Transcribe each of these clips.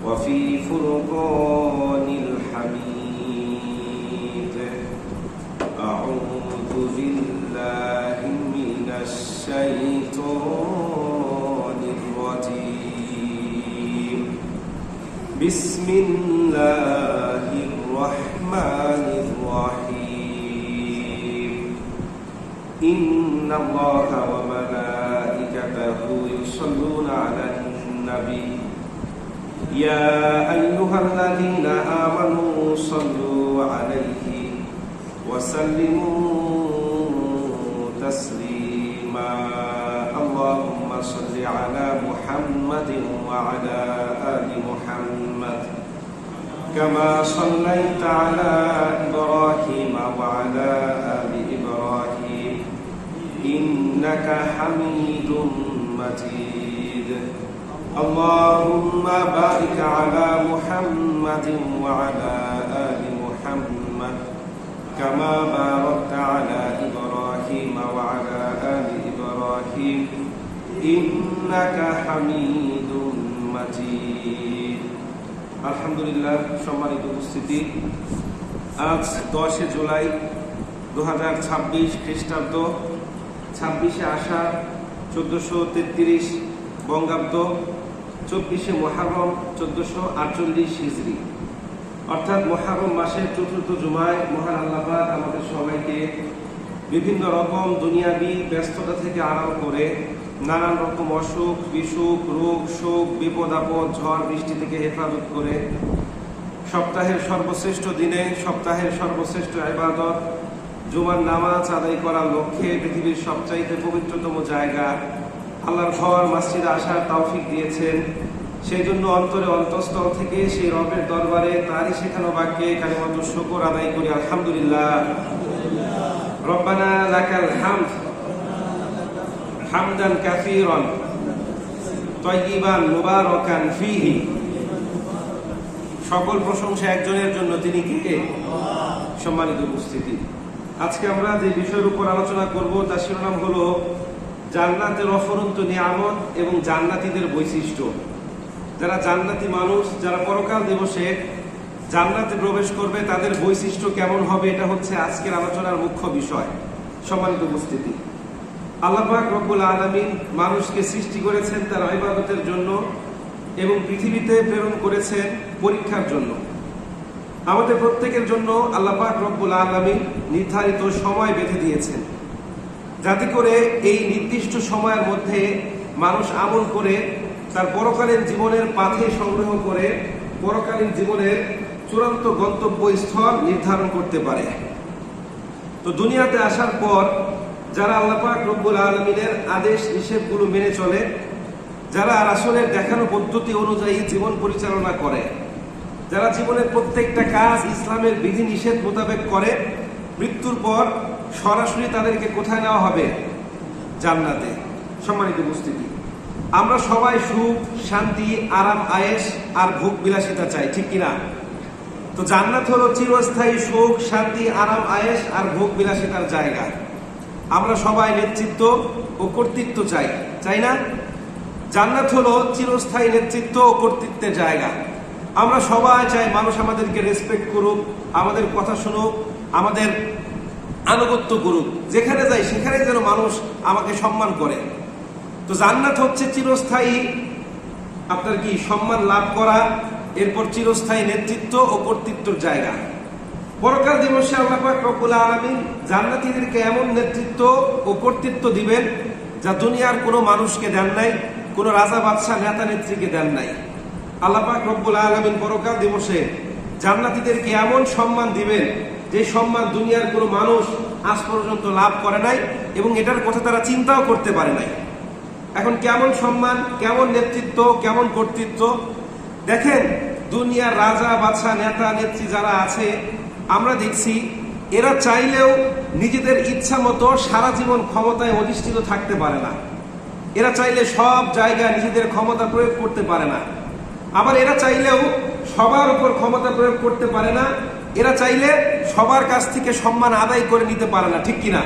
وفي فرقان الحميد. أعوذ بالله من الشيطان الرجيم. بسم الله الرحمن الرحيم. إن الله وملائكته يصلون على النبي يا أيها الذين آمنوا صلوا عليه وسلموا تسليما. اللهم صل على محمد وعلى آل محمد كما صليت على إبراهيم وعلى آل إبراهيم إنك حميد مجيد. اللهم بارك على محمد وعلى آل محمد كما باركت على إبراهيم وعلى آل إبراهيم إنك حميد مجيد. আলহামদুলিল্লাহ, সম্মানিত উপস্থিতি, আজ 10 জুলাই 2026 খ্রিস্টাব্দ, 26 আষাঢ় 1433 বঙ্গাব্দ, 24 মুহররম 1448 হিজরি, অর্থাৎ মুহররম মাসের চতুর্থ জুমায় মহান আল্লাহ পাক আমাদের সবাইকে বিভিন্ন রকম দুনিয়াবি ব্যস্ততা থেকে আড়াল করে নানান রকম অসুখ বিসুখ রোগ শোক বিপদ আপদ ঝড় বৃষ্টি থেকে হেফাজত করে সপ্তাহের সর্বশ্রেষ্ঠ দিনে সপ্তাহের সর্বশ্রেষ্ঠ ইবাদত জুমার নামাজ আদায় করার লক্ষ্যে পৃথিবীর সবচাইতে পবিত্রতম জায়গা আল্লাহর ঘর মসজিদে আসার তৌফিক দিয়েছেন। সেই জন্য অন্তরে অন্তঃস্থল থেকে সেই রবের দরবারে তারই শেখানো বাক্যে কালিমাতুশ শুকর আদায় করি আলহামদুলিল্লাহ। রব্বানা লাকাল হামদ হামদান কাসীরান তাইয়িবান মুবারাকান ফীহি। সকল প্রশংসা একজনের জন্য, তিনি কে? সম্মানিত উপস্থিতি, আজকে আমরা যে বিষয়ের উপর আলোচনা করব তার শিরোনাম হলো জান্নাতের অফুরন্ত নিয়ামত এবং জান্নাতীদের বৈশিষ্ট্য। যারা জান্নাতি মানুষ, যারা পরকাল দিবসে জান্নাতে প্রবেশ করবে, তাদের বৈশিষ্ট্য কেমন হবে, এটা হচ্ছে আজকের আলোচনার মুখ্য বিষয়। সম্মানিত উপস্থিতি, আল্লাহ পাক রব্বুল আলামিন মানুষকে সৃষ্টি করেছেন তার ইবাদতের জন্য এবং পৃথিবীতে প্রেরণ করেছেন পরীক্ষার জন্য। আমাদের প্রত্যেকের জন্য আল্লাহ পাক রব্বুল আলামিন নির্ধারিত সময় বেঁধে দিয়েছেন, যাতে করে এই নির্দিষ্ট সময়ের মধ্যে মানুষ আমল করে তার পরকালীন জীবনের পাথে সংগ্রহ করে পরকালীন জীবনের চূড়ান্ত গন্তব্যস্থল নির্ধারণ করতে পারে। তো দুনিয়াতে আসার পর যারা আল্লাহ পাক রব্বুল আলামিনের আদেশ নিষেধগুলো মেনে চলে, যারা রাসূলের দেখানো পদ্ধতি অনুযায়ী জীবন পরিচালনা করে, যারা জীবনের প্রত্যেকটা কাজ ইসলামের বিধি নিষেধ মোতাবেক করে, মৃত্যুর পর সরাসরি তাদেরকে কোথায় নেওয়া হবে? জান্নাতে। সম্মানিত উপস্থিতি, আমরা সবাই সুখ শান্তি আরাম আয়েশ আর ভোগ বিলাসিতা চাই, ঠিক কিনা? তো জান্নাত হলো চিরস্থায়ী সুখ শান্তি আরাম আয়েশ আর ভোগ বিলাসিতার জায়গা। আমরা সবাই নেতৃত্ব ও কর্তৃত্ব চাই, চাই না? জান্নাত হলো চিরস্থায়ী নেতৃত্ব ও কর্তৃত্বের জায়গা। আমরা সবাই চাই মানুষ আমাদেরকে রেসপেক্ট করুক, আমাদের কথা শুনুক, আমাদের আনুগত্য করুক, যেখানে যাই সেখানে যেন মানুষ আমাকে সম্মান করে। তো জান্নাত হচ্ছে চিরস্থায়ী আপনার কি সম্মান লাভ করা, এরপর চিরস্থায়ী নেতৃত্ব ও কর্তৃত্বের জায়গা। পরকাল দিবসে আল্লাহ পাক রব্বুল আলামিন জান্নাতীদেরকে এমন নেতৃত্ব ও কর্তৃত্ব দিবেন যা দুনিয়ার কোনো মানুষকে দেন নাই, কোনো রাজা বাদশাহ নেতা নেত্রীকে দেন নাই। আল্লাহ পাক রব্বুল আলামিন পরকাল দিবসে জান্নাতীদেরকে এমন সম্মান দিবেন যে সম্মান দুনিয়ার কোনো মানুষ আজ পর্যন্ত লাভ করে নাই এবং এটার কথা তারা চিন্তাও করতে পারে নাই। এখন কেমন সম্মান, কেমন নেতৃত্ব, কেমন কর্তৃত্ব দেখেন। দুনিয়ার রাজা বাদশাহ নেতা নেত্রী যারা আছে, আমরা দেখছি এরা চাইলেও নিজেদের ইচ্ছা মতো সারা জীবন ক্ষমতায় অধিষ্ঠিত থাকতে পারে না। এরা চাইলে সব জায়গায় নিজেদের ক্ষমতা প্রয়োগ করতে পারে না। আবার এরা চাইলেও সবার উপর ক্ষমতা প্রয়োগ করতে পারে না। এরা চাইলে সবার কাছ থেকে সম্মান আদায় করে নিতে পারে না, ঠিক কিনা?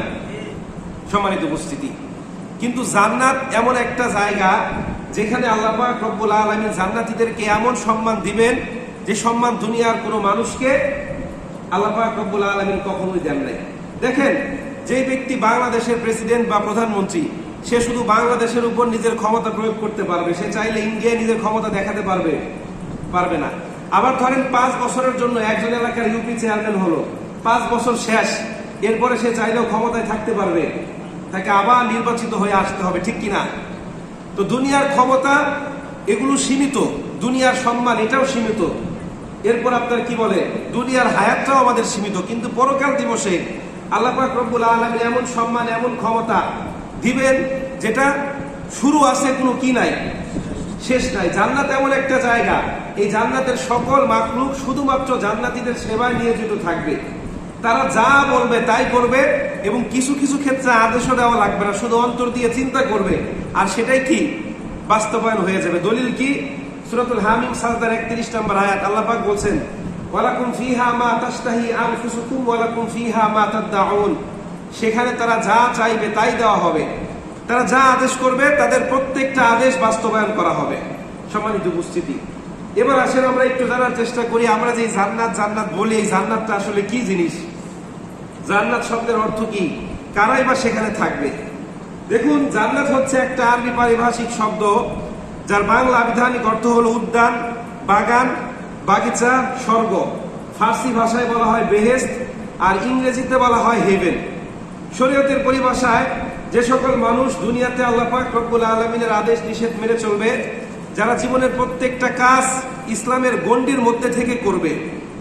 সম্মানিত উপস্থিতি, কিন্তু জান্নাত এমন একটা জায়গা যেখানে আল্লাহ পাক রব্বুল আলামিন জান্নাতীদেরকে এমন সম্মান দিবেন যে সম্মান দুনিয়ার কোনো মানুষকে আল্লাহ পাক রব্বুল আলামিন কখনোই দেন নাই। দেখেন, যে ব্যক্তি বাংলাদেশের প্রেসিডেন্ট বা প্রধানমন্ত্রী, সে শুধু বাংলাদেশের উপর নিজের ক্ষমতা প্রয়োগ করতে পারবে, সে চাইলে ইন্ডিয়ায় নিজের ক্ষমতা দেখাতে পারবে না। আবার ধরেন 5 বছরের জন্য একজন এলাকার ইউপি চেয়ারম্যান হলো, 5 বছর শেষ, এরপরে সে চাইলেও ক্ষমতায় থাকতে পারবে, তাকে আবার নির্বাচিত হয়ে আসতে হবে, ঠিক কিনা? তো দুনিয়ার ক্ষমতা এগুলো সীমিত, দুনিয়ার সম্মান এটাও সীমিত, এরপর আপনার কি বলে দুনিয়ার হায়াতটাও আমাদের সীমিত। কিন্তু পরকাল দিবসে আল্লাহ পাক রব্বুল আলামিন এমন সম্মান, এমন ক্ষমতা দিবেন যেটা শুরু আছে, কোনো কি নাই, শেষ নাই। জান্নাত এমন একটা জায়গা, এই জান্নাতের সকল মাখলুক শুধুমাত্র জান্নাতীদের সেবায় নিয়োজিত থাকবে। তারা যা বলবে তাই করবে, এবং কিছু কিছু ক্ষেত্রে আদেশও দেওয়া লাগবে না, শুধু অন্তর দিয়ে চিন্তা করবে, আর সেটাই কি বাস্তবায়ন হয়ে যাবে। দলিল কি? সূরাতুল হামিম সাজদার 31 নম্বর আয়াত, আল্লাহ পাক বলছেন, ওয়ালাকুম ফিহা মা তাশতাহি আনফুসুকুম ওয়ালাকুম ফিহা মা তাদউন। সেখানে তারা যা চাইবে তাই দেওয়া হবে, তারা যা আদেশ করবে তাদের প্রত্যেকটা আদেশ বাস্তবায়ন করা হবে। সম্মানিত উপস্থিতি, এবার আসেন আমরা একটু জানার চেষ্টা করি, আমরা যে জান্নাত বলি, এই জান্নাতটা আসলে কি জিনিস, জান্নাত শব্দের অর্থ কি, কারাই বা সেখানে থাকবে। দেখুন, জান্নাত হচ্ছে একটা আরবি পারিভাষিক শব্দ, যার বাংলা আবিধানিক অর্থ হলো উদ্যান, বাগান, বাগিচা, স্বর্গ। ফার্সি ভাষায় বলা হয় বেহেশত, আর ইংরেজিতে বলা হয় হেভেন। শরীয়তের পরিভাষায় যে সকল মানুষ দুনিয়াতে আল্লাহ পাক রব্বুল আলামিনের আদেশ নিষেধ মেনে চলবে, যারা জীবনের প্রত্যেকটা কাজ ইসলামের গণ্ডির মধ্যে থেকে করবে,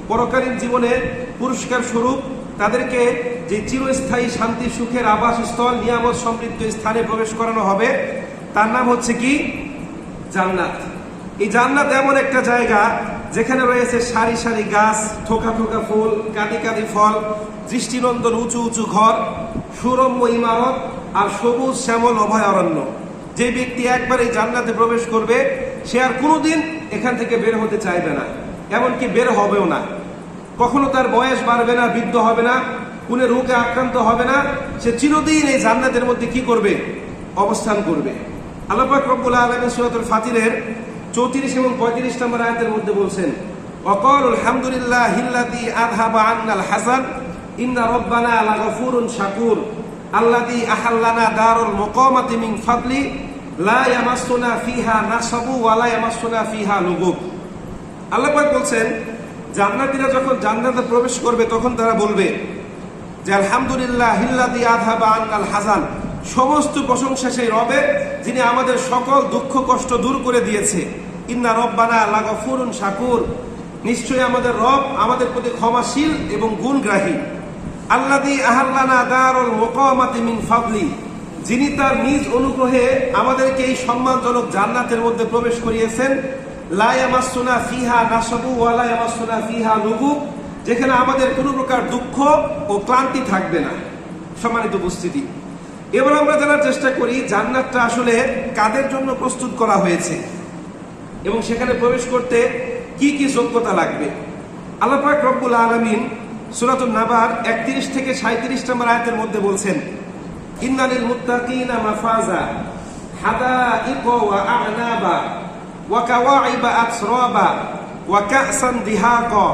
পরকালীন জীবনের পুরস্কার স্বরূপ তাদেরকে যে চিরস্থায়ী শান্তি সুখের আবাসস্থল, নিয়ামত সমৃদ্ধ স্থানে প্রবেশ করানো হবে, তার নাম হচ্ছে কি? জান্নাত। এই জান্নাত এমন একটা জায়গা যেখানে রয়েছে সারি সারি গাছ, থোকা থোকা ফুল, কাঁদি কাঁদি ফল, দৃষ্টিনন্দন উঁচু উঁচু ঘর, সুরম্য ইমারত, আর সবুজ শ্যামল অভয়ারণ্য। যে ব্যক্তি একবার এই জান্নাতে প্রবেশ করবে, সে আর কোনোদিন এখান থেকে বের হতে চাইবে না, এমনকি বের হবেও না। কখনো তার বয়স বাড়বে না, বৃদ্ধ হবে না, কোনো রোগে আক্রান্ত হবে না, সে চিরদিন এই জান্নাতের মধ্যে কি করবে? অবস্থান করবে। আল্লাহ পাক রব্বুল আলামিন সূরাতুল ফাতিরের 34 এবং 35 নম্বর আয়াতের মধ্যে বলছেন, ওয়াকালুল হামদুলিল্লাহিল্লাযী আযহাবা আন্নাল হাযান ইন্না রাব্বানা লাগফুরুন শাকুর আল্লাযী আহাল্লানা দারুল মুকামাতি মিন ফাদলি লা ইয়ামাসসুনা ফিহা নাসাবু ওয়া লা ইয়ামাসসুনা ফিহা লুগুব। আল্লাহ পাক বলছেন, জান্নাতীরা যখন জান্নাতে প্রবেশ করবে তখন তারা বলবে যে আলহামদুলিল্লাহিল্লাযী আযহাবা আন্নাল হাযান, সমস্ত প্রশংসা সেই রবের যিনি আমাদের সকল দুঃখ কষ্ট দূর করে দিয়েছে। ইন্না রব্বানা লাগফুরুন শাকুর, নিশ্চয়ই আমাদের রব আমাদের প্রতি ক্ষমাশীল এবং গুণগ্রাহী। আল্লাযী আহাল্লানা দারুল মুকামাতি মিন ফাদলি, যিনি তার নিজ অনুগ্রহে আমাদেরকে এই সম্মানজনক জান্নাতের মধ্যে প্রবেশ করিয়েছেন। লা ইয়ামাসসুনা ফিহা নাসাবু ওয়া লা ইয়ামাসসুনা ফিহা লুগুব, যেখানে আমাদের কোনো প্রকার দুঃখ ও ক্লান্তি থাকবে না। সম্মানিত উপস্থিতি, এবার আমরা জানার চেষ্টা করি জান্নাতটা আসলে কাদের জন্য প্রস্তুত করা হয়েছে এবং সেখানে প্রবেশ করতে কি কি যোগ্যতা লাগবে। আল্লাহ পাক রব্বুল আলামিন সূরাতুন নাবার 31 থেকে 37 নম্বর আয়াতের মধ্যে বলছেন, ইন্নালিল মুত্তাকিনা মাফাজা হাদাইকা ওয়া আ'নাবা ওয়া কাওয়াইবা আতরাবা ওয়া কা'সান দিহাকা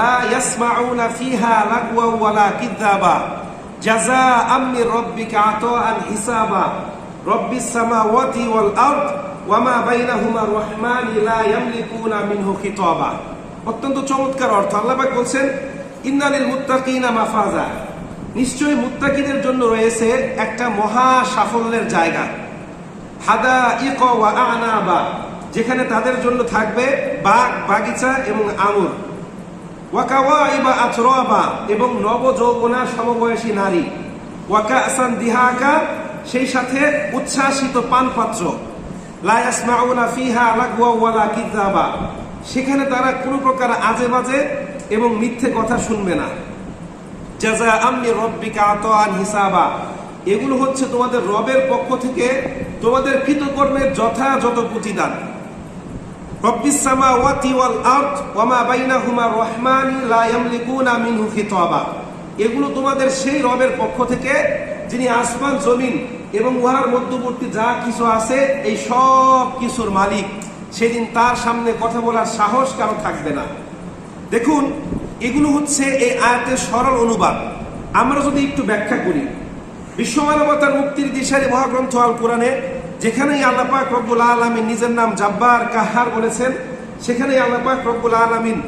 লা ইয়াসমাউনা ফিহা লাগওয়া ওয়ালা কিযাবা জাযাআম মির রাব্বিকা আতাআন হিসাবা রব্বিস সামাওয়াতি ওয়াল আরদ ওয়া মা বাইনাহুমা রাহমানি লা ইয়ামলিকুনা মিনহু খিতাবা। অত্যন্ত চমৎকার অর্থ। আল্লাহ পাক বলছেন, ইন্নালিল মুত্তাকিনা মাফাজা, নিশ্চয়ই মুত্তাকিদের জন্য রয়েছে একটা মহা সাফল্যের জায়গা। হাদাইকা ওয়া আ'নাবা, যেখানে তাদের জন্য থাকবে বাগ, বাগিচা এবং আঙুর। ওয়া কাওয়াইবা আতরাবা, এবং নবযৌবনা সমবয়সী নারী। ওয়া কা'সান দিহাকা, সেই সাথে উচ্ছ্বাসিত পানপাত্র। লা ইয়াসমাউনা ফিহা লাগওয়া ওয়ালা কিযাবা, সেখানে তারা কোনো প্রকার আজে বাজে এবং মিথ্যে কথা শুনবে না। জাযাআম মির রাব্বিকা আতাআন হিসাবা, এগুলো হচ্ছে তোমাদের রবের পক্ষ থেকে তোমাদের কৃতকর্মের যথাযথ প্রতিদান। রব্বিস সামাওয়াতি ওয়াল আরদ ওয়া মা বাইনাহুমা রাহমানি লা ইয়ামলিকুনা মিনহু খিতাবা, এগুলো তোমাদের সেই রবের পক্ষ থেকে যিনি আসমান জমিন এবং উহার মধ্যবর্তী যা কিছু আছে এই সব কিছুর মালিক, সেদিন তার সামনে কথা বলার সাহস কারো থাকবে না। দেখুন, এগুলো হচ্ছে এই আয়াতের সরল অনুবাদ। আমরা যদি একটু ব্যাখ্যা করি, বিশ্বমানবতার মুক্তির দিশারি মহাগ্রন্থ আল কোরআনে যেখানেই আল্লাহ পাক রব্বুল আলামিন নিজের নাম জাব্বার কাহার বলেছেন, সেখানেই আল্লাহ পাক রব্বুল আলামিন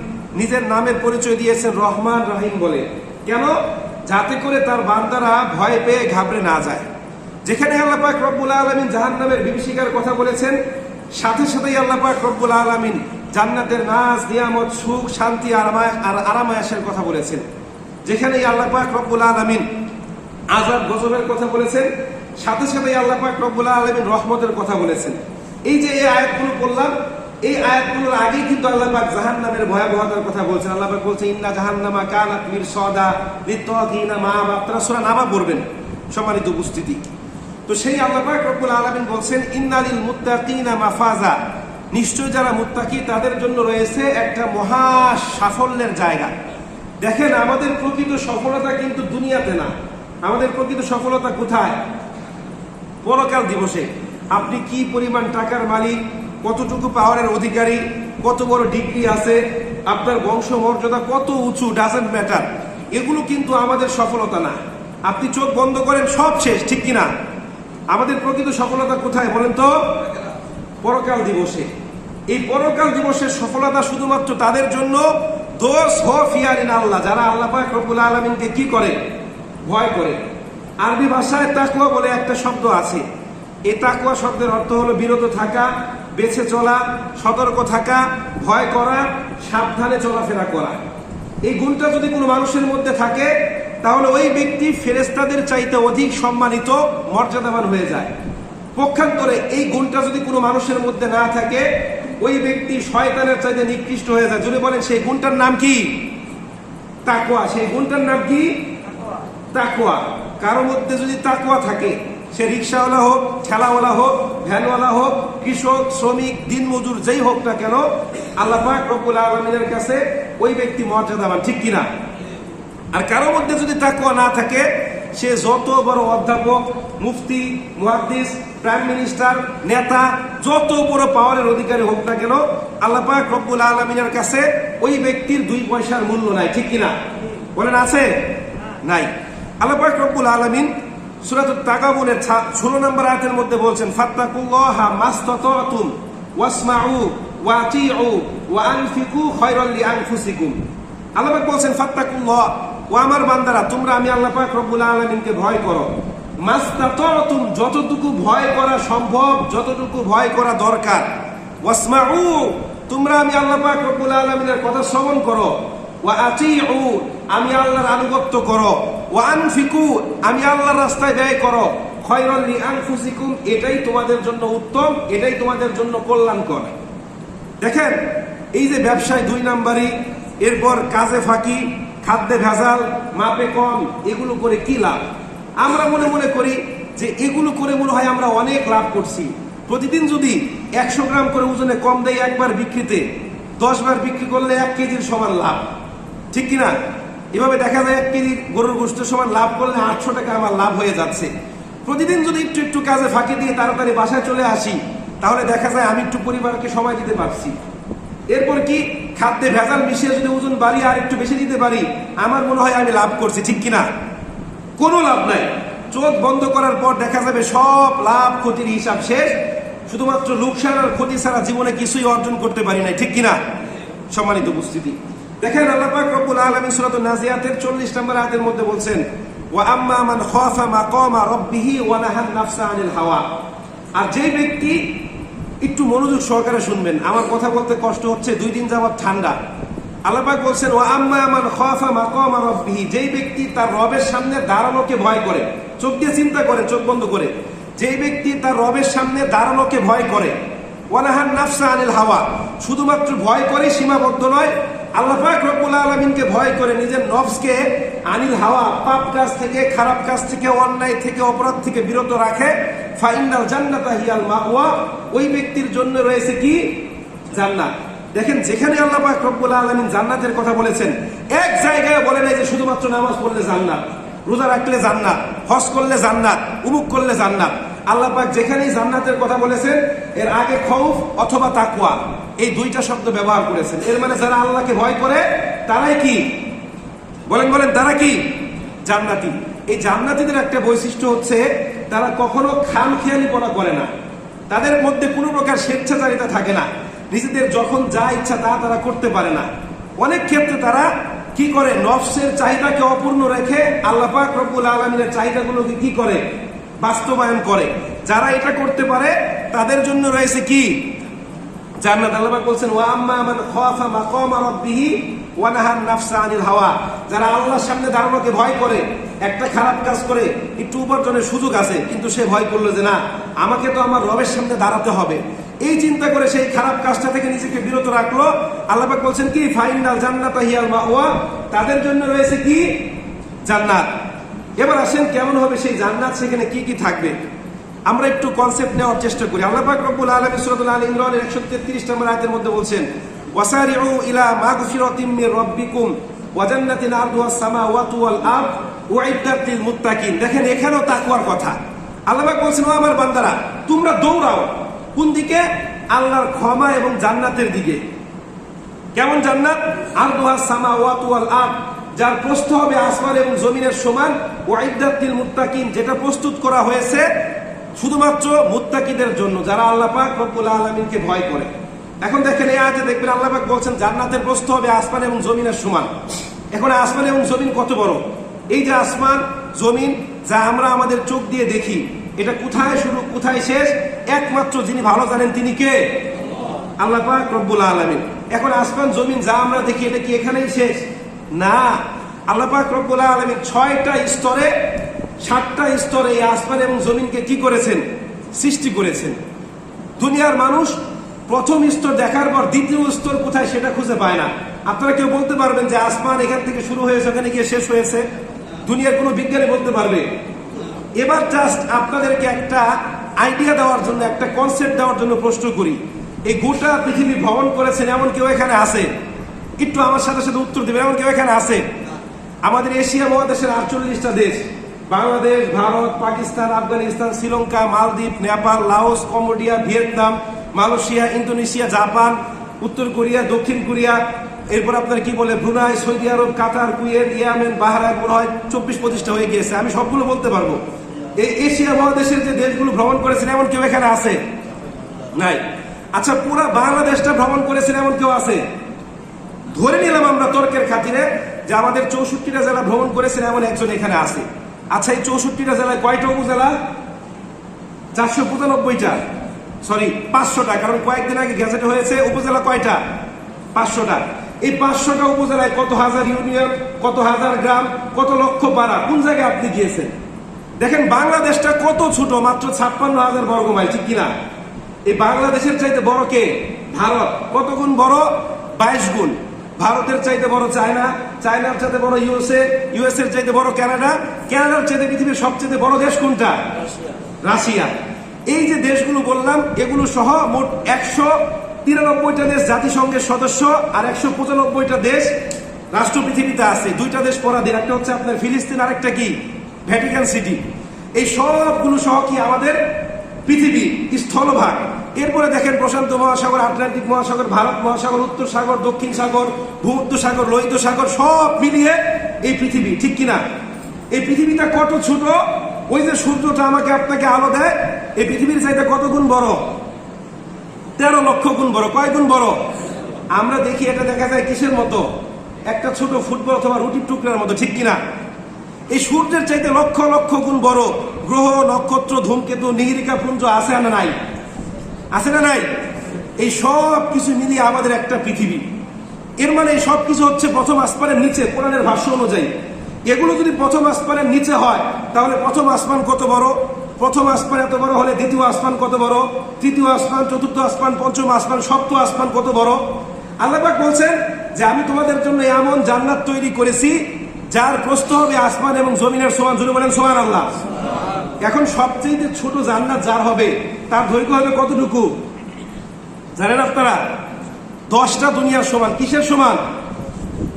নিজের নামের পরিচয় দিয়েছেন রহমান রহিম বলে। কেন? যাতে করে তার বান্দারা ভয় পেয়ে ঘাবড়ে না যায়। যেখানে আল্লাহ পাক রব্বুল আলামিন জাহান্নামের বিভীষিকার কথা বলেছেন, সাথে সাথেই আল্লাহ পাক রব্বুল আলামিন জান্নাতের নাজ, নিয়ামত, সুখ, শান্তি আর আরামায়াসের কথা বলেছেন। যেখানেই আল্লাহ পাক রব্বুল আলামিন আযাব গজবের কথা বলেছেন, সাথে সাথেই আল্লাহ পাক রব্বুল আলামিন রহমতের কথা বলেছেন। এই যে এই আয়াতগুলো পড়লাম, এই আয়াতগুলোর আগেই কিন্তু আল্লাহ পাক জাহান্নামের ভয়াবহতার কথা বলছেন। আল্লাহ পাক বলছেন ইন্না জাহান্নামা কানাত মিরসাদা লিত্তাগিনা মাআবা। আপনারা সূরা নামা পড়বেন, সম্মানিত উপস্থিতি। তো সেই আল্লাহ পাক রব্বুল আলামিন বলছেন ইন্নালিল মুত্তাকিনা মাফাজা, নিশ্চয় যারা মুত্তাকি তাদের জন্য রয়েছে একটা মহা সাফল্যের জায়গা। দেখেন, আমাদের প্রকৃত সফলতা কিন্তু দুনিয়াতে না, আমাদের প্রকৃত সফলতা কোথায়? পরকাল দিবসে। আপনি কি পরিমাণ টাকার মালিক, কতটুকু পাওয়ারের অধিকারী, কত বড় ডিগ্রি আছে, আপনার বংশ মর্যাদা কত উঁচু, ডাজেন্ট ম্যাটার। এগুলো কিন্তু আমাদের সফলতা না। আপনি চোখ বন্ধ করেন, সব শেষ, ঠিক কিনা? আমাদের প্রকৃত সফলতা কোথায় বলেন তো? পরকাল দিবসে। এই পরকাল দিবসের সফলতা শুধুমাত্র তাদের জন্য, দোষ হো ফিয়ারিন আল্লাহ, যারা আল্লাহ পাক রব্বুল আলামিনকে কি করে? ভয় করে। আরবি ভাষায় তাকওয়া বলে একটা শব্দ আছে। এই তাকওয়া শব্দের অর্থ হলো বিরত থাকা, বেঁচে চলা, সতর্ক থাকা, ভয় করা, সাবধানে চলাফেরা করা। এই গুণটা যদি কোনো মানুষের মধ্যে থাকে, তাহলে ওই ব্যক্তি ফেরেশতাদের চাইতে অধিক সম্মানিত, মর্যাদাবান হয়ে যায়। পক্ষান্তরে এই গুণটা যদি কোনো মানুষের মধ্যে না থাকে, ওই ব্যক্তি শয়তানের চাইতে নিকৃষ্ট হয়ে যায়। যদি বলেন সেই গুণটার নাম কি? তাকওয়া। সেই গুণটার নাম কি? তাকওয়া। কারো মধ্যে যদি তাকওয়া থাকে, সে রিক্সাওয়ালা হোক, ঠেলাওয়ালা হোক, ভ্যানওয়ালা হোক, কৃষক, শ্রমিক, দিনমজুর, যেই হোক না কেন, আল্লাহ পাক রব্বুল আলামিনের কাছে ওই ব্যক্তি মর্যাদাবান, ঠিক কিনা? আর কারো মধ্যে যদি তাকওয়া না থাকে, সে যত বড় অধ্যাপক, মুফতি, মুহাদ্দিস, প্রাইম মিনিস্টার, নেতা, যত বড় পাওয়ারের অধিকারী হোক না কেন, আল্লাহ পাক রব্বুল আলামিনের কাছে ওই ব্যক্তির 2 পয়সার মূল্য নাই, ঠিক কিনা? বলেন আছে? নাই। আল্লাহ পাক রব্বুল আলামিন সূরাতুত তাগাবুনের 16 নম্বর আয়াতের মধ্যে বলছেন ফাত্তাকুল্লাহা মাসতাতাতুম ওয়াসমাউ ওয়া আতিউ ওয়া আনফিকু খায়রাল লিআনফুসিকুম। আল্লাহ পাক বলছেন ফাত্তাকুল্লাহ, ও আমার বান্দারা, তোমরা আমি আল্লাহ পাক রব্বুল আলামিনকে ভয় করো। মাসতাতাতুম, যতটুকু ভয় করা সম্ভব, যতটুকু ভয় করা দরকার। ওয়াসমাউ, তোমরা আমি আল্লাহ পাক রব্বুল আলামিনের কথা শ্রবণ করো। ওয়া আতিউ, আমি আল্লাহর আনুগত্য করো। ওয়া আনফিকু, আমি আল্লাহর রাস্তায় ব্যয় করো। খায়রাল লিআনফুসিকুম, এটাই তোমাদের জন্য উত্তম, এটাই তোমাদের জন্য কল্যাণকর। দেখেন, এই যে ব্যবসায় 2 নাম্বারি, এরপর কাজে ফাঁকি, খাদ্যে ভেজাল, মাপে কম, এগুলো করে কি লাভ? আমরা মনে মনে করি যে এগুলো করে মনে হয় আমরা অনেক লাভ করছি। প্রতিদিন যদি 100 গ্রাম করে ওজনে কম দেয় একবার বিক্রিতে, 10 বার বিক্রি করলে 1 কেজির সমান লাভ, ঠিক কিনা? এভাবে দেখা যায় 1 কেজি গরুর গোশতের সমান লাভ করলে 800 টাকা আমার লাভ হয়ে যাচ্ছে। প্রতিদিন যদি একটু একটু কাজে ফাঁকি দিয়ে তাড়াতাড়ি বাসায় চলে আসি, তাহলে দেখা যায় আমি একটু পরিবারকে সময় দিতে পারছি। এরপর কি খাদ্যে ভেজাল মিশিয়ে যদি ওজন বাড়িয়ে আর একটু বেশি দিতে পারি, আমার মনে হয় আমি লাভ করছি, ঠিক কিনা? কোনো লাভ নাই। চোখ বন্ধ করার পর দেখা যাবে সব লাভ ক্ষতির হিসাব শেষ। শুধুমাত্র লোকসান আর ক্ষতি ছাড়া জীবনে কিছুই অর্জন করতে পারি নাই, ঠিক কিনা? সম্মানিত উপস্থিতি, দেখেন আল্লাহ পাক রব্বুল আলামিন সূরাতুন নাজিয়াতের 40 নম্বর আয়াতের মধ্যে বলছেন ওয়া আম্মা মান খাফা মাকামা রাব্বিহি ওয়া নাহান নাফসা আনিল হাওয়া। আর যে ব্যক্তি, একটু মনোযোগ সহকারে শুনবেন, আমার কথা বলতে কষ্ট হচ্ছে, 2 দিন যাবত ঠান্ডা। আল্লাহ পাক বলছেন ওয়া আম্মা মান খাফা মাকামা রাব্বিহি, যেই ব্যক্তি তার রবের সামনে দাঁড়ানোকে ভয় করে। চোখ দিয়ে চিন্তা করে, চোখ বন্ধ করে, যেই ব্যক্তি তার রবের সামনে দাঁড়ানোকে ভয় করে। ওয়া নাহান নাফসা আনিল হাওয়া, শুধুমাত্র ভয় করে সীমাবদ্ধ নয়, আল্লাহ পাক রব্বুল আলামিনকে ভয় করে নিজের নফসকে আনিল হাওয়া, পাপ কাজ থেকে, খারাপ কাজ থেকে, অন্যায় থেকে, অপরাধ থেকে বিরত রাখে। ফাইনাল জান্নাতা হিয়াল মাওয়া, ওই ব্যক্তির জন্য রয়েছে কি? জান্নাত। দেখেন, যেখানে আল্লাহ পাক রব্বুল আলামিন জান্নাতের কথা বলেছেন, এক জায়গায় বলে নাই যে শুধুমাত্র নামাজ পড়লে জান্নাত, রোজা রাখলে জান্নাত, হজ করলে জান্নাত, উমুক করলে জান্নাত। আল্লাহ পাক যেখানেই জান্নাতের কথা বলেছেন এর আগে খৌফ অথবা তাকওয়া এই দুইটা শব্দ ব্যবহার করেছেন। এর মানে যারা আল্লাহকে ভয় করে তারাই কি বলেন বলেন তারা কি জান্নাতি। এই জান্নাতীদের একটা বৈশিষ্ট্য হচ্ছে তারা কখনো খামখেয়ালিপনা করে না, তাদের মধ্যে কোনো প্রকার স্বেচ্ছাচারিতা থাকে না, নিজেদের যখন যা ইচ্ছা তা তারা করতে পারে না। অনেক ক্ষেত্রে তারা কি করে নফসের চাহিদাকে অপূর্ণ রেখে আল্লাহ পাক রব্বুল আলামিনের চাহিদাগুলোকে কি করে বাস্তবায়ন করে। যারা এটা করতে পারে তাদের জন্য রয়েছে কি জান্নাত। আল্লাহ পাক বলছেন ওয়া আম্মা মান খাফা মাকামা রাব্বিহি ওয়া নাহান নাফসা আনিল হাওয়া, যারা আল্লাহর সামনে দাঁড়ানোকে ভয় করে, একটা খারাপ কাজ করে একটু উপার্জনের সুযোগ আছে কিন্তু সে ভয় করলো যে না আমাকে তো আমার রবের সামনে দাঁড়াতে হবে, এই চিন্তা করে সেই খারাপ কাজটা থেকে নিজেকে বিরত রাখলো। আল্লাহ পাক বলছেন কি ফাইনাল জান্নাতা হিয়াল মাওয়া, তাদের জন্য রয়েছে কি জান্নাত। এবার আসেন কেমন হবে সেই জান্নাত, সেখানে কি কি থাকবে আমরা একটু কনসেপ্ট নেওয়ার চেষ্টা করি। আল্লাহ পাক রব্বুল আলামিন সূরা আল ইমরানের 133 নম্বর আয়াতের মধ্যে বলছেন ওয়াসারিউ ইলা মাগফিরাতিম মির রাব্বিকুম ওয়া জান্নাতিন আরদুহাস সামাওয়াতু ওয়াল আরদ উইদ্দাত লিল মুত্তাকিন। দেখেন এখানেও তাকওয়ার কথা। আল্লাহ পাক বলছেন ও আমার বান্দারা তোমরা দৌড়াও কোন দিকে? আল্লাহর ক্ষমা এবং জান্নাতের দিকে। কেমন জান্নাত? আরদুহাস সামাওয়াতু ওয়াল আরদ, যার প্রস্থ হবে আসমান এবং জমিনের সমান, উইদ্দাত লিল মুত্তাকিন, যেটা প্রস্তুত করা হয়েছে শুধুমাত্র মুত্তাকিদের জন্য, যারা আল্লাহ পাক রব্বুল আলামিনকে ভয় করে। এখন দেখেন এই আয়াতে দেখবেন আল্লাহ পাক বলছেন জান্নাতের প্রস্থ হবে আসমান এবং জমিনের সমান। এখন আসমান এবং জমিন কত বড়? এই যে আসমান জমিন যা আমরা আমাদের চোখ দিয়ে দেখি, এটা কোথায় শুরু কোথায় শেষ একমাত্র যিনি ভালো জানেন তিনি কে? আল্লাহ পাক রব্বুল আলামিন। এখন আসমান জমিন যা আমরা দেখি এটা কি এখানেই শেষ? না, আল্লাহ পাক রব্বুল আলামিন 6টা স্তরে 7টা স্তরে এই আসমান এবং জমিনকে কি করেছেন? সৃষ্টি করেছেন। দুনিয়ার মানুষ প্রথম স্তর দেখার পর দ্বিতীয় স্তর কোথায় সেটা খুঁজে পায় না। আপনারা কেউ বলতে পারবেন যে আসমান এখান থেকে শুরু হয়েছে ওখানে গিয়ে শেষ হয়েছে? দুনিয়ার কোনো বিজ্ঞানী বলতে পারবে? এবার জাস্ট আপনাদেরকে একটা আইডিয়া দেওয়ার জন্য, একটা কনসেপ্ট দেওয়ার জন্য প্রশ্ন করি, এই গোটা পৃথিবী ভ্রমণ করেছেন এমন কেউ এখানে আছে? একটু আমার সাথে সাথে উত্তর দেবেন, এমন কেউ এখানে আছে? আমাদের এশিয়া মহাদেশের 48টা দেশ, বাংলাদেশ, ভারত, পাকিস্তান, আফগানিস্তান, শ্রীলঙ্কা, মালদ্বীপ, Nepal, Laos, Cambodia, Vietnam, Malaysia, Indonesia, Japan, উত্তর কোরিয়া, দক্ষিণ কোরিয়া, এরপর আপনার কি বলে ব্রুনাই, সৌদি আরব, কাতার, কুয়েত, ইয়েমেন, বাহরাইন, মনে হয় 24-25টা হয়ে গিয়েছে। আমি সবগুলো বলতে পারবো। এই এশিয়া মহাদেশের যে দেশগুলো ভ্রমণ করেছেন এমন কেউ এখানে আছে? নাই। আচ্ছা, পুরা বাংলাদেশটা ভ্রমণ করেছেন এমন কেউ আছে? ধরে নিলাম আমরা তর্কের খাতিরে যে আমাদের 64টা জেলা ভ্রমণ করেছেন এমন একজন এখানে আছে। আচ্ছা, এই 64টা জেলায় কয়টা উপজেলা? 495টা, সরি 500টা, কারণ কয়েকদিন আগে গ্যাজেটে হয়েছে। উপজেলা কয়টা? 500টা। এই 500টা উপজেলায় কত হাজার ইউনিয়ন, কত হাজার গ্রাম, কত লক্ষ পাড়া, কোন জায়গায় আপনি গিয়েছেন? দেখেন বাংলাদেশটা কত ছোট, মাত্র 56,000 বর্গ মাইল, ঠিক কিনা? এই বাংলাদেশের চাইতে বড় কে? ভারত। কত গুণ বড়? 22 গুণ। ভারতের চাইতে বড় চায়না, চায়নার চাইতে বড় ইউএসএ, ইউএসএর চাইতে বড় কানাডা, কানাডার চাইতে পৃথিবীর সবচেয়ে বড় দেশ কোনটা? রাশিয়া। এই যে দেশগুলো বললাম এগুলো সহ মোট 193টা দেশ জাতিসংঘের সদস্য আর 195টা দেশ রাষ্ট্র পৃথিবীতে আছে। 2টা দেশ পরাধীন, একটা হচ্ছে আপনার ফিলিস্তিন, আরেকটা কি ভ্যাটিকান সিটি। এই সবগুলো সহ কি আমাদের পৃথিবী স্থলভাগ। এরপরে দেখেন প্রশান্ত মহাসাগর, আটলান্টিক মহাসাগর, ভারত মহাসাগর, উত্তর সাগর, দক্ষিণ সাগর, ভূমধ্য সাগর, লোহিত সাগর, সব মিলিয়ে এই পৃথিবী, ঠিক কিনা? এই পৃথিবীটা কত ছোট, ওই যে সূর্যটা আমাকে আপনাকে আলো দেয়, এই পৃথিবীর চাইতে কত গুণ বড়? 13 লক্ষ গুণ বড়। কয় গুণ বড়? আমরা দেখি এটা দেখা যায় কিসের মতো? একটা ছোট ফুটবল অথবা রুটির টুকরার মতো, ঠিক কিনা? এই সূর্যের চাইতে লক্ষ লক্ষ গুণ বড় গ্রহ, নক্ষত্র, ধূমকেতু, নিহিরিকা পুঞ্জ আছে না নাই? আছে না নাই? এই সব কিছু মিলিয়ে আমাদের একটা পৃথিবী। এর মানে এই সব কিছু হচ্ছে প্রথম আসমানের নিচে, কোরআনের ভাষ্য অনুযায়ী। এগুলো যদি প্রথম আসমানের নিচে হয় তাহলে প্রথম আসমান কত বড়? প্রথম আসমান এত বড় হলে দ্বিতীয় আসমান কত বড়? তৃতীয় আসমান, চতুর্থ আসমান, পঞ্চম আসমান, সপ্তম আসমান কত বড়? আল্লাহ পাক বলছেন যে আমি তোমাদের জন্য এমন জান্নাত তৈরি করেছি যার প্রস্থ হবে আসমান এবং জমিনের সমান। জুড়ে বলেন সুবহানাল্লাহ। এখন সবচেয়ে ছোট জান্নাত যার হবে তার দৈর্ঘ্য হবে কতটুকু জানেন আপনারা? 10টা দুনিয়ার সমান। কিসের সমান?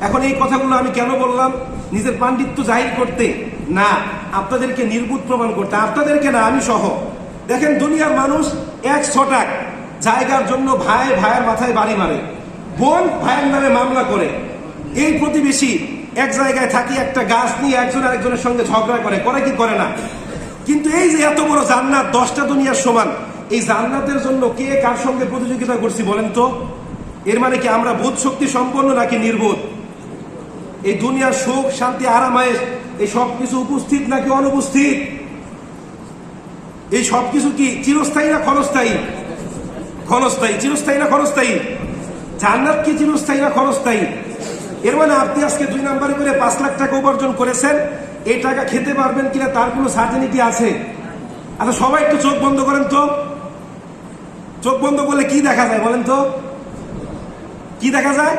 এখন এই কথাগুলো আমি কেন বললাম? নিজের পাণ্ডিত্য জাহির করতে। না, আপনাদেরকে নির্বুত প্রমাণ করতে, আপনাদেরকে না, আমি সহ। দেখেন দুনিয়ার মানুষ 100 টাকা জায়গার জন্য ভাইয়ের মাথায় বাড়ি মারে, বোন ভাইয়ের নামে মামলা করে, এই প্রতিবেশী এক জায়গায় থাকি একটা গাছ নিয়ে একজন আরেকজনের সঙ্গে ঝগড়া করে কি করে না? কিন্তু এই যে এত বড় জান্নাত 10টা দুনিয়ার সমান, এই জান্নাতের জন্য কে কার সঙ্গে প্রতিযোগিতা করছি বলেন তো? এর মানে কি আমরা বোধ শক্তি সম্পন্ন নাকি নির্বোধ? এই দুনিয়ার সুখ শান্তি আরামায়েশ এই সবকিছু উপস্থিত নাকি অনুপস্থিত? এই সবকিছু কি চিরস্থায়ী না ক্ষণস্থায়ী? ক্ষণস্থায়ী। চিরস্থায়ী না ক্ষণস্থায়ী? জান্নাত কি চিরস্থায়ী না ক্ষণস্থায়ী? এর মানে আপনি আজকে 2 নাম্বারে করে 5 লাখ টাকা উপার্জন করেছেন, এই টাকা খেতে পারবেন কিনা তার কোনো সার্টেনিটি আছে? আচ্ছা সবাই একটু চোখ বন্ধ করেন তো। চোখ বন্ধ করলে কি দেখা যায় বলেন তো? কি দেখা যায়?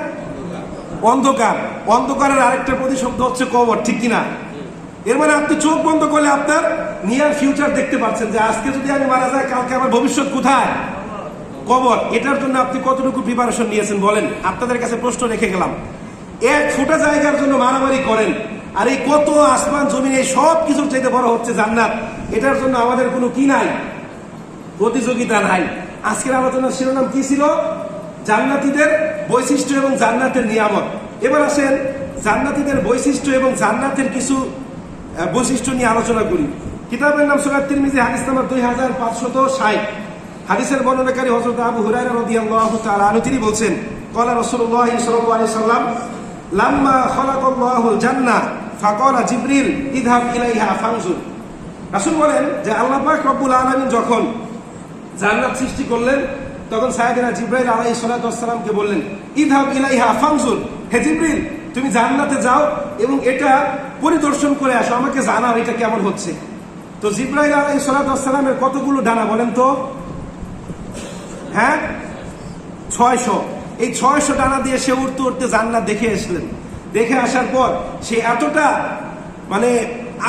অন্ধকার। অন্ধকারের আরেকটা প্রতিশব্দ হচ্ছে কবর, ঠিক কিনা? এর মানে আপনি চোখ বন্ধ করলে আপনার নিয়ার ফিউচার দেখতে পাচ্ছেন যে আজকে যদি আমি মারা যাই কালকে আমার ভবিষ্যৎ কোথায়? কবর। এটার জন্য আপনি কতটুকু প্রিপারেশন নিয়েছেন বলেন? আপনাদের কাছে প্রশ্ন রেখে গেলাম। 1 ফুটা জায়গার জন্য মারামারি করেন, আর এই কত আসমান জমিন এই সব কিছুর চাইতে বড় হচ্ছে জান্নাত, এটার জন্য আমাদের কোনো কি নাই? প্রতিযোগিতা নাই। আজকের আলোচনার শিরোনাম কি ছিল? জান্নাতীদের বৈশিষ্ট্য এবং জান্নাতের নিয়ামত। এবার আসেন জান্নাতীদের বৈশিষ্ট্য এবং জান্নাতের কিছু বৈশিষ্ট্য নিয়ে আলোচনা করি। কিতাবের নাম সুনান তিরমিজি, হাদিস নাম্বার 2560। হাদিসের বর্ণনাকারী হযরত আবু হুরায়রা রাদিয়াল্লাহু তাআলা আনহু, তিনি বলছেন, ক্বালা রাসূলুল্লাহ সাল্লাল্লাহু আলাইহি সাল্লাম লাম্মা খালাকাল্লাহুল জান্নাহ ফাকালা জিবরিল ইযহাব ইলাইহা ফানজুর। রাসূল বলেন যে আল্লাহ পাক রব্বুল আলামিন যখন জান্নাত সৃষ্টি করলেন তখন সাইয়েদনা জিবরাইল আলাইহিস সালাতু ওয়াস সালামকে বললেন, ইযহাব ইলাইহা ফানজুর, হে জিবরিল তুমি জান্নাতে যাও এবং এটা পরিদর্শন করে আসো, আমাকে জানাও এটা কেমন হচ্ছে। তো জিবরাইল আলাইহিস সালাতু ওয়াস সালামের কতগুলো ডানা বলেন তো? হ্যাঁ, 600। এই 600 ডানা দিয়ে সে উঠতে উঠতে জান্নাত দেখে আসলেন। দেখে আসার পর সে এতটা মানে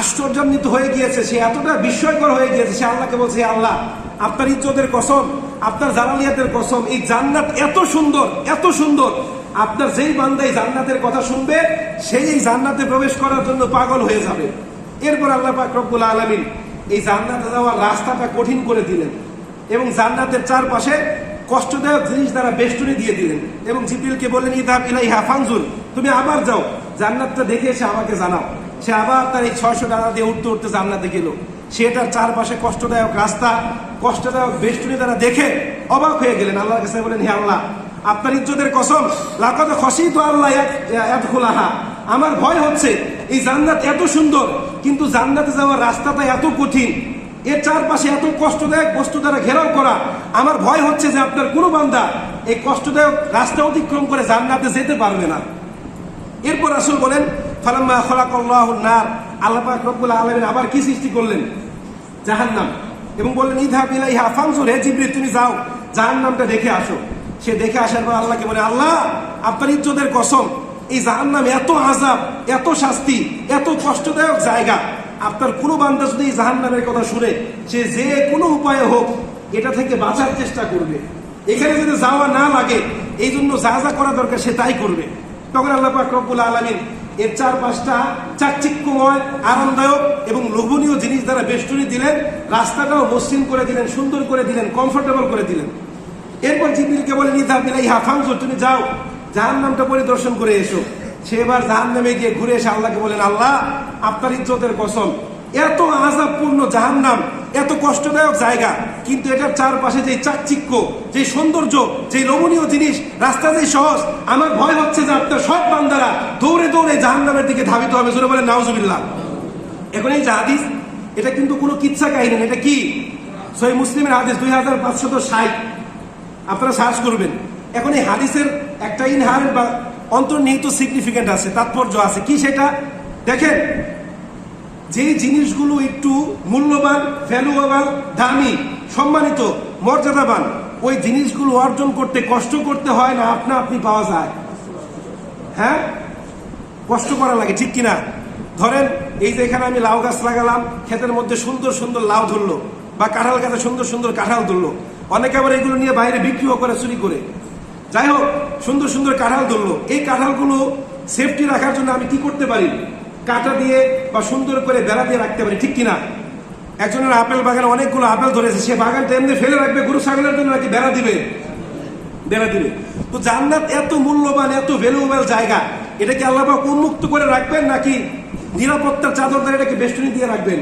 আশ্চর্যান্বিত হয়ে গিয়েছে, সে এতটা বিস্ময়কর হয়ে গিয়েছে, সে আল্লাহকে বলছে, আল্লাহ আপনার ইজ্জতের কসম, আপনার জালালিয়াতের কসম, এই জান্নাত এত সুন্দর, এত সুন্দর, আপনার যেই বান্দা এই জান্নাতের কথা শুনবে সেই এই জান্নাতে প্রবেশ করার জন্য পাগল হয়ে যাবে। এরপর আল্লাহ পাক রব্বুল আলামিন এই জান্নাতে যাওয়ার রাস্তাটা কঠিন করে দিলেন এবং জান্নাতের চারপাশে কষ্টদায়ক জিনিস দ্বারা বেষ্টনী দিয়ে দিলেন এবং জিবরিলকে বললেন, ইযহাব ইলাইহা ফানজুর, তুমি আবার যাও জান্নাতটা দেখে এসে আমাকে জানাও। সে আবার তার এই 600 ডানা দিয়ে উঠতে উঠতে জান্নাতে গেল। সেটার চারপাশে কষ্টদায়ক রাস্তা, কষ্টদায়ক বেষ্টনী দ্বারা দেখে অবাক হয়ে গেলেন। আল্লাহর কাছে বলেন, হে আল্লাহ আপনার ইজ্জতের কসম, লাকাদ খাশিতু আল্লাহ ইয়াদখুলাহা, আমার ভয় হচ্ছে এই জান্নাত এত সুন্দর কিন্তু জান্নাতে যাওয়ার রাস্তাটা এত কঠিন, এর চারপাশে এত কষ্টদায়ক বস্তু দ্বারা ঘেরাও করা, আমার ভয় হচ্ছে যে আপনার কোনো বান্দা এই কষ্টদায়ক রাস্তা অতিক্রম করে জান্নাতে যেতে পারবে না। এরপর রাসূল বলেন, ফালাম্মা খালাকাল্লাহুন নার, আল্লাহ পাক রব্বুল আলামিন আবার কি সৃষ্টি করলেন? জাহান্নাম, এবং বললেন, ইযহাব ইলাইহা ফানজুর, হে জিবরিল তুমি যাও জাহান্নামটা দেখে আসো। সে দেখে আসার পর আল্লাহকে বলে, আল্লাহ আপনার ইজ্জতের কসম, এই জাহান্নাম এত আযাব, এত শাস্তি, এত কষ্টদায়ক জায়গা, আপনার কোনো বান্দা যদি এই জাহান্নামের কথা শুনে সে যে কোনো উপায়ে হোক এটা থেকে বাঁচার চেষ্টা করবে, এখানে যদি যাওয়া না লাগে এই জন্য যা যা করা দরকার সে তাই করবে। তখন আল্লাহ পাক রব্বুল আলামিন এর চারপাশটা চাকচিক্যময়, আরামদায়ক এবং লোভনীয় জিনিস দ্বারা বেষ্টনী দিলেন, রাস্তাটাও মসৃণ করে দিলেন, সুন্দর করে দিলেন, কমফোর্টেবল করে দিলেন। এরপর জিবরিলকে বলেন, ইযহাব ইলাইহা ফানজুর, তুমি যাও জাহান্নামটা পরিদর্শন করে এসো। সে এবার জাহান্নামে গিয়ে ঘুরে এসে আল্লাহকে বলেন, আল্লাহ আপনার ইজ্জতের কসম, এত আযাবপূর্ণ জাহান্নাম, এত কষ্টদায়ক জায়গা, কিন্তু এটার চারপাশে যে চাকচিক্য, যে সৌন্দর্য, যে লোভনীয় জিনিস, রাস্তা যে সহজ, আমার ভয় হচ্ছে যে আপনার সব বান্দারা দৌড়ে দৌড়ে জাহান্নামের দিকে ধাবিত হবে। জোরে বলেন নাউজুবিল্লাহ। এখন এই যে হাদিস, এটা কিন্তু কোনো কিচ্ছা কাহিনী না, এটা কি সহিহ মুসলিমের হাদিস 2560, আপনারা সার্চ করবেন। এখন এই হাদিসের একটা ইনহারেন্ট বা অন্তর্নিহিত সিগনিফিকেন্ট আছে, তাৎপর্য আছে। কি সেটা দেখেন, যেই জিনিসগুলো একটু মূল্যবান, ভ্যালুয়েবল, দামি, সম্মানিত, মর্যাদাবান, ওই জিনিসগুলো অর্জন করতে কষ্ট করতে হয় না, আপনা আপনি পাওয়া যায়। হ্যাঁ, কষ্ট করা লাগে, ঠিক কিনা? ধরেন এই যে এখানে আমি লাউ গাছ লাগালাম, ক্ষেতের মধ্যে সুন্দর সুন্দর লাউ ধরলো, বা কাঁঠাল গাছে সুন্দর সুন্দর কাঁঠাল ধরলো, অনেকে আবার এগুলো নিয়ে বাইরে বিক্রিও করে চুরি করে। যাই হোক, সুন্দর সুন্দর কাঁঠাল ধরলো, এই কাঁঠালগুলো সেফটি রাখার জন্য আমি কি করতে পারি? কাঁটা দিয়ে বা সুন্দর করে বেড়া দিয়ে রাখতে পারি, ঠিক কিনা? একজনের আপেল বাগানে অনেকগুলো আপেল ধরেছে, সে বাগানটা এমনি ফেলে রাখবে গরু ছাগলের জন্য নাকি বেড়া দিবে? বেড়া দিবে। তো জান্নাত এত মূল্যবান, এত ভ্যালুয়েবল জায়গা, এটাকে আল্লাহ পাক উন্মুক্ত করে রাখবেন নাকি নিরাপত্তার চাদর ধরে এটাকে বেষ্টনী দিয়ে রাখবেন?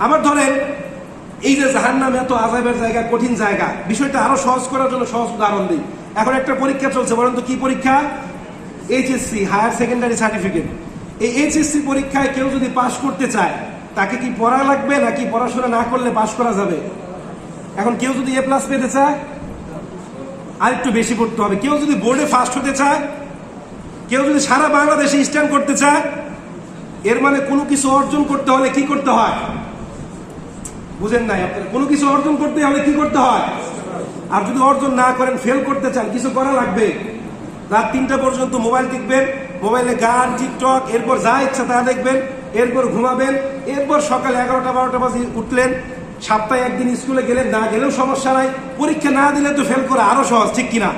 আবার ধরেন এই যে জাহান্নাম এত আযাবের জায়গা, কঠিন জায়গা, বিষয়টা আরো সহজ করার জন্য সহজ উদাহরণ দিই। এখন একটা পরীক্ষা চলছে, বলেন তো কি পরীক্ষা? HSC, higher secondary certificate. এই এইচএসসি পরীক্ষায় কেউ যদি পাশ করতে চায়, তাকে কি পড়া লাগবে নাকি পড়াশোনা না করলে পাশ করা যাবে? এখন কেউ যদি এ প্লাস পেতে চায়, আর একটু বেশি পড়তে হবে। কেউ যদি বোর্ডে ফার্স্ট হতে চায়, কেউ যদি সারা বাংলাদেশে স্ট্যান্ড করতে চায়, এর মানে কোনো কিছু অর্জন করতে হলে কি করতে হয়? বুঝেন নাই আপনারা? কোনো কিছু অর্জন করতে হলে কি করতে হয়? আর যদি অর্জন না করেন, ফেল করতে চান, কিছু করা লাগবে। রাত 3টা পর্যন্ত মোবাইল টিপবেন, মোবাইলে গান, টিকটক, এরপর যা ইচ্ছা তা দেখবেন, এরপর ঘুমাবেন, এরপর সকাল 11টা 12টা বাজে উঠলেন, সপ্তাহে একদিন স্কুলে গেলেন, না গেলেও সমস্যা নাই, পরীক্ষা না দিলে তো ফেল করা আরো সহজ, ঠিক কিনা?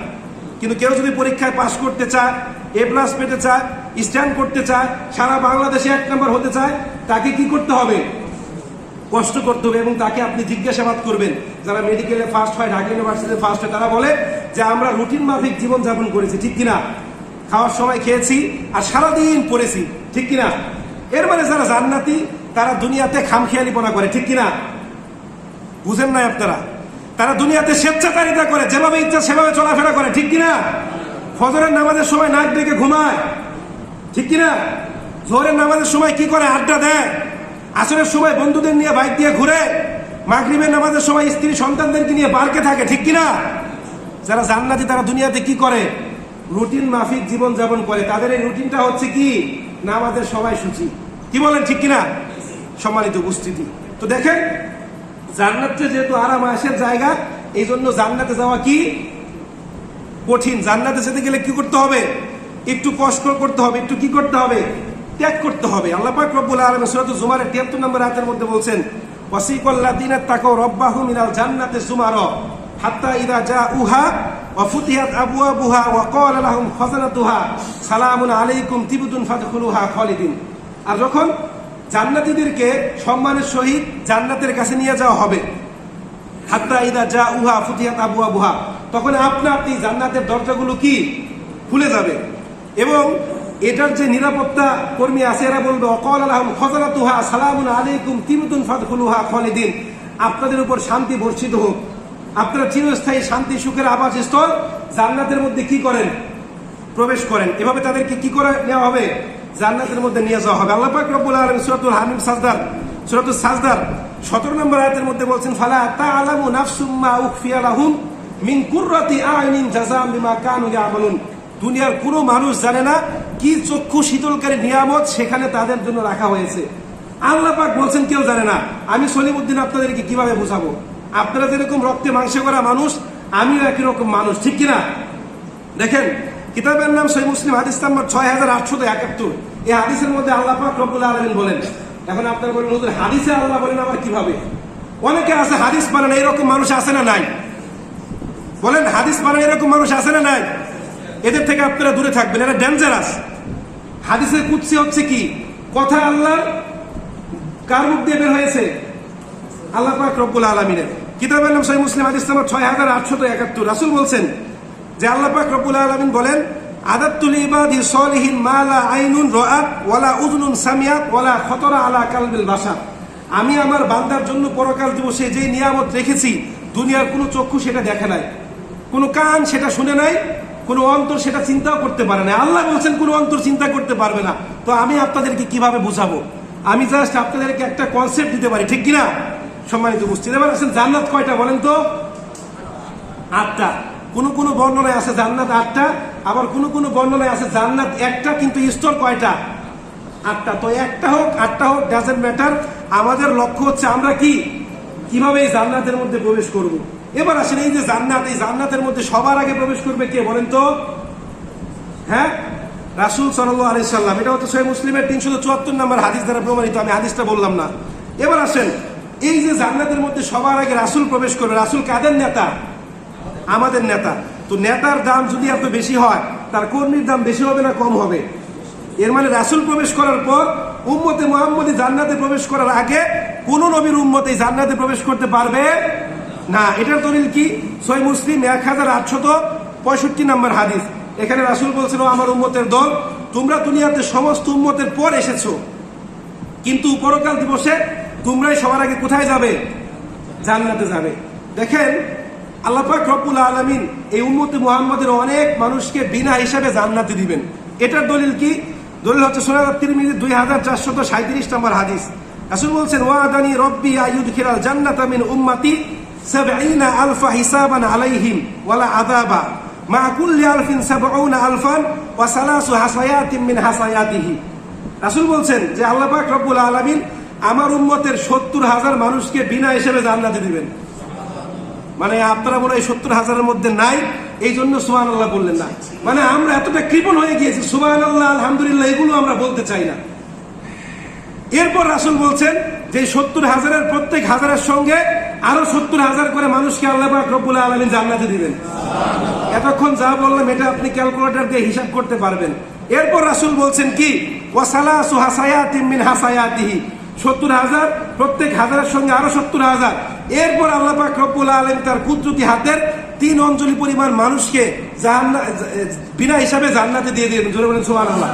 কিন্তু কেউ যদি পরীক্ষায় পাশ করতে চায়, এ প্লাস পেতে চায়, স্ট্যান্ড করতে চায়, সারা বাংলাদেশে 1 নম্বর হতে চায়, তাকে কি করতে হবে? কষ্ট করতে হবে। এবং তাকে আপনি জিজ্ঞাসাবাদ করবেন। যারা মেডিকেলে ফার্স্ট হয়, ঢাকা ইউনিভার্সিটিতে ফার্স্ট হয়, তারা বলে যে আমরা রুটিন মাফিক জীবন যাপন করেছি, ঠিক কিনা? খাওয়ার সময় খেয়েছি আর সারাদিন পড়েছি, ঠিক কিনা? এর মানে যারা জান্নাতি, তারা দুনিয়াতে খামখেয়ালিপনা করে, ঠিক কিনা? বুঝেন নাই আপনারা? তারা দুনিয়াতে স্বেচ্ছাচারিতা করে, যেভাবে ইচ্ছা সেভাবে চলাফেরা করে, ঠিক কিনা? ফজরের নামাজের সময় নাক ডেকে ঘুমায়, ঠিক কিনা? জোহরের নামাজের সময় কি করে? আড্ডা দেয়। আসরের সময় বন্ধুদের নিয়ে বাইক দিয়ে ঘুরে। মাগরিবের নামাজের সময় স্ত্রী সন্তানদেরকে নিয়ে পার্কে থাকে, ঠিক কিনা? যারা জান্নাতি, তারা দুনিয়াতে কি করে? রুটিন মাফিক জীবন যাপন করে। তাদের এই রুটিনটা হচ্ছে কি? নামাজের সময় সূচি। কি বলেন, ঠিক কিনা? সম্মানিত উপস্থিতি, তো দেখেন জান্নাতে যেহেতু আরাম আয়েশের জায়গা, এই জন্য জান্নাতে যাওয়া কি কঠিন। জান্নাতে যেতে গেলে কি করতে হবে? একটু কষ্ট করতে হবে, একটু কি করতে হবে? ত্যাগ করতে হবে। আল্লাহ পাক রব্বুল আলামিন সূরা জুমারের 73 নম্বর আয়াতের মধ্যে বলছেন, ওয়াসিকাল্লাযিনা তাকাউ রাব্বাহুম ইলাল জান্নাতি যুমারা হাত্তা ইযা জাউহা ওয়া ফুতিহাত আবওয়াবুহা ওয়া ক্বালা লাহুম খাযানাতুহা সালামুন আলাইকুম তিবতুম ফাদখুলুহা খালিদিন। আর যখন জান্নাতীদেরকে সম্মানের সহিত জান্নাতের কাছে নিয়ে যাওয়া হবে, হাত্তা ইযা জাউহা ফুতিহাত আবওয়াবুহা, তখন আপনি জান্নাতের দরজাগুলো কি খুলে যাবে। এবং এটার যে নিরাপত্তা কর্মী আছে, এরা বলবে ওয়াকালা লাহুম খাযানাতুহা সালামুন আলাইকুম তিবতুম ফাদখুলুহা খালিদিন, আপনাদের উপর শান্তি বর্ষিত হোক, আপনারা চিরস্থায়ী শান্তি সুখের আবাসস্থল জান্নাতের মধ্যে কি করেন? প্রবেশ করেন। এভাবে তাদেরকে কি করে নেওয়া হবে? জান্নাতের মধ্যে নিয়ে যাওয়া হবে। আল্লাহ পাক রব্বুল আলামিন সূরাতুল হামিম সূরাতুস সাজদার 17 নম্বর আয়াতের মধ্যে বলছেন, ফালা তা'লামু নাফসুম মা উখফিয়া লাহুম মিন কুররাতি আ'ইনিন জাযাআম বিমা কানু ইয়ামালুন। দুনিয়ার কোনো মানুষ জানে না কি চক্ষু শীতলকারী নিয়ামত সেখানে তাদের জন্য রাখা হয়েছে। আল্লাহ পাক বলছেন কেউ জানে না। আমি সলিমউদ্দিন আপনাদেরকে কিভাবে বোঝাবো? আপনারা যেরকম রক্তে মাংসে করা মানুষ, আমিও একই রকম মানুষ, ঠিক কিনা? দেখেন, কিতাবের নাম সহিহ মুসলিম, হাদিস নাম্বার 6871। এই হাদিসের মধ্যে আল্লাহ পাক রব্বুল আলামিন বলেন। এখন আপনারা বলেন, হুজুর হাদিসে আল্লাহ বলেন আবার কিভাবে? অনেকে আছে হাদিস পারেন, এরকম মানুষ আছে না নাই? বলেন, হাদিস পারেন এরকম মানুষ আছে না নাই? এদের থেকে আপনারা দূরে থাকবেন, এরা ডেঞ্জারাস। হাদিসের কুদসি হচ্ছে কি? কথা আল্লাহর কার মুখ দিয়ে বের হয়েছে? আল্লাহ পাক রব্বুল আলামিনের। কিতাবের নাম সহিহ মুসলিম, হাদিস নাম্বার 6871। রাসূল বলছেন যে আল্লাহ পাক রব্বুল আলামিন বলেন, আদাতুল ইবাদি সলিহিন মা লা আইনুন রাআত ওয়ালা উযনুন সামিআত ওয়ালা খাতারা আলা কালবিল বাশার। আমি আমার বান্দার জন্য পরকাল দিবসে যে নিয়ামত রেখেছি, দুনিয়ার কোনো চক্ষু সেটা দেখে নাই, কোনো কান সেটা শুনে নাই, কোনো অন্তর সেটা চিন্তাও করতে পারে না। আল্লাহ বলছেন কোনো অন্তর চিন্তা করতে পারবে না। তো আমি আপনাদেরকে কিভাবে বুঝাবো? আমি জাস্ট আপনাদেরকে একটা কনসেপ্ট দিতে পারি, ঠিক কিনা? সম্মানিত উপস্থিতি, এবার আসেন জান্নাত কয়টা বলেন তো? 8টা। কোন বর্ণনায় আছে জান্নাত 8টা, আবার কোন বর্ণনায় আছে জান্নাত 1টা, কিন্তু স্তর কয়টা? 8টা। তো 1টা হোক 8টা হোক, ডাজন্ট ম্যাটার। আমাদের লক্ষ্য হচ্ছে আমরা কিভাবে এই জান্নাতের মধ্যে প্রবেশ করব। এবার আসেন, এই যে জান্নাত, এই জান্নাতের মধ্যে সবার আগে প্রবেশ করবে কে বলেন তো? হ্যাঁ, রাসূল সাল্লাল্লাহু আলাইহি সাল্লাম। এটা হচ্ছে সহিহ মুসলিমের 374 নম্বর হাদিস দ্বারা প্রমাণিত। আমি হাদিসটা বললাম না। এবার আসেন, এই যে জান্নাতের মধ্যে সবার আগে রাসূল প্রবেশ করবে, রাসূল কাদের নেতা? আমাদের নেতা। তো নেতার দাম যদি এত বেশি হয়, তার কর্মীর দাম বেশি হবে না কম হবে? এর মানে রাসূল প্রবেশ করার পর উম্মতে মুহাম্মদী জান্নাতে প্রবেশ করার আগে কোন নবীর উম্মত এই জান্নাতে প্রবেশ করতে পারবে না। এটার দলিল কি? সহিহ মুসলিম 1865 নম্বর হাদিস। এখানে রাসূল বলছেন, আমার উম্মতের দল, তোমরা দুনিয়াতে সমস্ত উম্মতের পর এসেছো, কিন্তু পরকাল দিবসে তোমরাই সবার আগে কোথায় যাবে? জান্নাতে যাবে। দেখেন আল্লাহ পাক রব্বুল আলামিন এই উম্মতে মুহাম্মদের অনেক মানুষকে বিনা হিসাবে জান্নাতে দিবেন। এটার দলিল কি? দলিল হচ্ছে সুনান তিরমিজি 2437 নম্বর হাদিস। রাসূল বলছেন, ওয়াদানি রব্বি আইয়ুদখিলাল জান্নাতা মিন উম্মতি 70,000 হিসাবান আলাইহিম ওয়ালা আযাবা মা কুল্লি আলফিন 70,000 ওয়া সালাসু হাসায়াতিন মিন হাসায়াতিহি। রাসূল বলছেন যে আল্লাহ পাক রব্বুল আলামিন আমার উম্মতের 70,000 মানুষকে বিনা হিসেবে জান্নাতে দিবেন। মানে আপনারা মনে হয় 70,000-এর মধ্যে নাই, এই জন্য সুবহানাল্লাহ বললেন না। মানে আমরা এতটা কৃপণ হয়ে গিয়েছি, সুবহানাল্লাহ আলহামদুলিল্লাহ এগুলো আমরা বলতে চাই না। এরপর রাসূল বলছেন যে 70,000-এর প্রত্যেক হাজারের সঙ্গে আরো 70,000 করে মানুষকে আল্লাহ পাক রব্বুল আলামিন জান্নাতে দিবেন। এতক্ষণ যা বললাম এটা আপনি ক্যালকুলেটর দিয়ে হিসাব করতে পারবেন। এরপর রাসূল বলছেন কি? ওয়াসালাসু হাসায়াতিন মিন হাসায়াতিহি, 70,000 প্রত্যেক হাজারের সঙ্গে আরো 70,000। এরপর আল্লাহ পাক রব্বুল আলামিন তার কুদরতি হাতের 3 অঞ্জলি পরিমাণ মানুষকে বিনা হিসাবে জান্নাতে দিয়ে দিলেন। জোরে বলেন সুবহানাল্লাহ।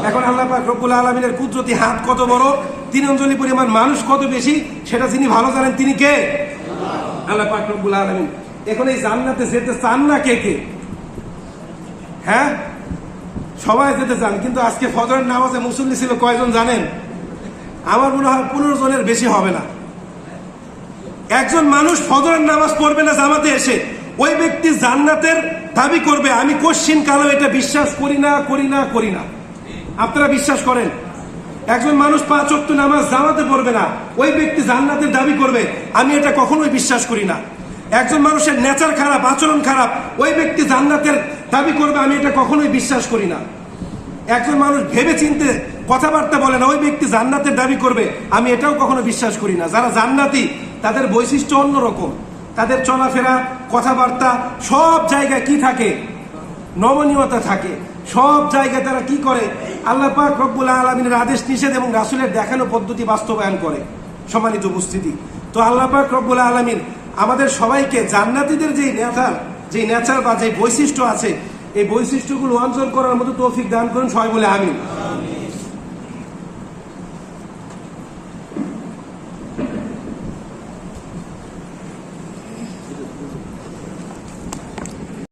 এখন আল্লাহ পাক রব্বুল আলামিনের কুদরতি হাত কত বড়, 3 অঞ্জলি পরিমাণ মানুষ কত বেশি, সেটা যিনি ভালো জানেন তিনি কে? আল্লাহ পাক রব্বুল আলামিন। এখন এই জান্নাতে যেতে চান না কে কে? হ্যাঁ, সবাই যেতে চান, কিন্তু আজকে ফজরের নামাজে মুসল্লি ছিল কয়জন জানেন? আমার মনে হয় 15 জনের বেশি হবে না। একজন মানুষ ফজরের নামাজ পড়বে না জামাতে এসে, ওই ব্যক্তি জান্নাতের দাবি করবে। আমি কোশ্চিন কালো এটা বিশ্বাস করি না, করি না, করি না। আপনারা বিশ্বাস করেন? একজন মানুষ 5 ওয়াক্ত নামাজ জামাতে পড়বে না, ওই ব্যক্তি জান্নাতের দাবি করবে। আমি এটা কখনোই বিশ্বাস করি না। একজন মানুষের নেচার খারাপ, আচরণ খারাপ, ওই ব্যক্তি জান্নাতের দাবি করবে। আমি এটা কখনোই বিশ্বাস করি না। একজন মানুষ ভেবে চিনতে কথাবার্তা বলে না, ওই ব্যক্তি জান্নাতের দাবি করবে। আমি এটাও কখনো বিশ্বাস করি না। যারা জান্নাতি তাদের বৈশিষ্ট্য অন্যরকম, তাদের চলাফেরা, কথাবার্তা সব জায়গায় কি থাকে? নমনীয়তা থাকে। সব জায়গায় তারা কি করে? আল্লাহ পাক রব্বুল আলামিনের আদেশ নিষেধ এবং রাসূলের দেখানো পদ্ধতি বাস্তবায়ন করে। সম্মানিত উপস্থিতি, তো আল্লাহ পাক রব্বুল আলামিন আমাদের সবাইকে জান্নাতীদের যে নেচার বা যে বৈশিষ্ট্য আছে, এই বৈশিষ্ট্যগুলো অর্জন করার মতো তৌফিক দান করুন। সবাই বলে আমিন।